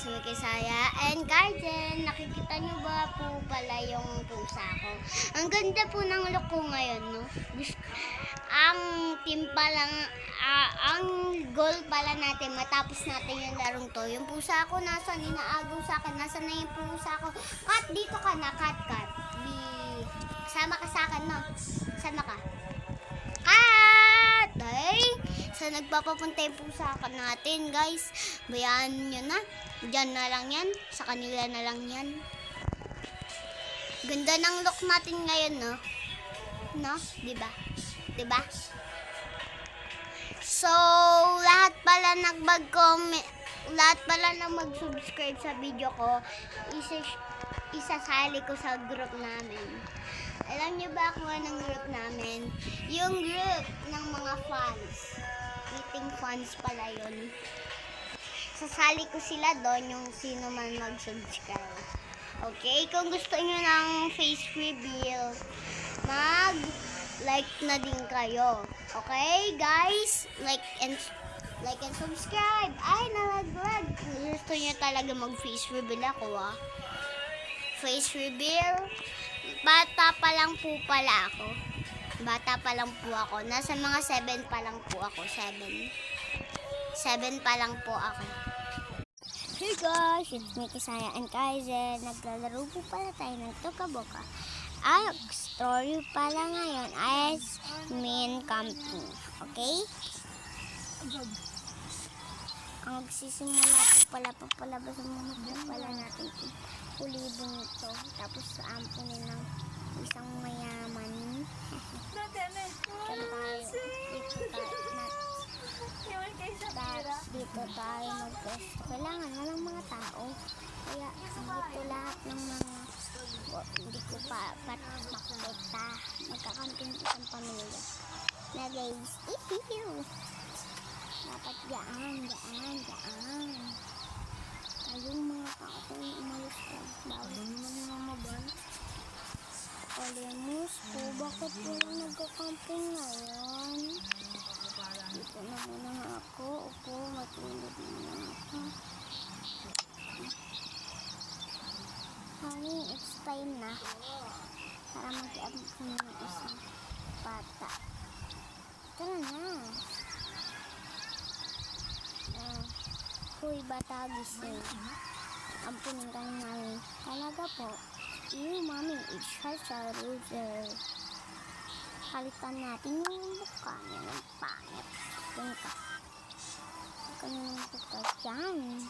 Sumakisaya and Garden. Nakikita niyo ba po pala yung pusa ko? Ang ganda po ng look ko ngayon, no? Ang team pa lang, ang goal pala natin, matapos natin yung larong to. Yung pusa ko, nasa inaagaw sa akin? Nasa na yung pusa ko? Kat, dito ka na, kat. Sama ka sa akin, no? Sama ka. Kat! Ay! Sa nagpapapunta yung pusa ka natin, guys. Bayaan nyo na. Diyan na lang yan. Sa kanila na lang yan. Ganda ng look natin ngayon, no? No? Diba? Diba? So, lahat pala lahat pala na mag-subscribe sa video ko, isasali ko sa group namin. Alam niyo ba kung anong group namin? Yung group ng mga fans. Eating fans pala yun. Sasali ko sila doon, yung sino man mag-subscribe. Okay? Kung gusto niyo ng face reveal, mag-like na din kayo. Okay, guys? Like and subscribe. Ay, nalaglag. Gusto niyo talaga mag-face reveal ako, ah. Face reveal. Bata pa lang po pala ako. Bata pa lang po ako. Nasa mga 7 pa lang po ako. 7 pa lang po ako. Hey guys, it's me, Kisaya and Kaizen. Naglalaro po pala tayo ng Toka-Boka. Ang story pala ngayon ay main camping. Okay? Ang magsisimula po pala papalabas ang mga po pala natin kulibong ito. Tapos ampunin ng isang mayaman. Dito tayo mag-guest. Kailangan walang mga tao. Kaya dito lahat ng mga hindi ko pa makita. Magkakamping isang pamilya. Na guys, dapat gaan. Kayong mga tao kung umalis ka. Bawal naman yung mamaban. Olemus po, bakit walang nagkakamping ngayon? Dito na muna nga ako. Upo, matulog muna ako. Honey, it's time na. Para mag-ampun ng isang bata. Tara na. Hoy, bata, gising. Ampunin ka ng mami. Talaga po. Mami, it's such a loser. Palitan natin yung mukha niya ng pangit. Ganito. Ganyan ang mukha dyan.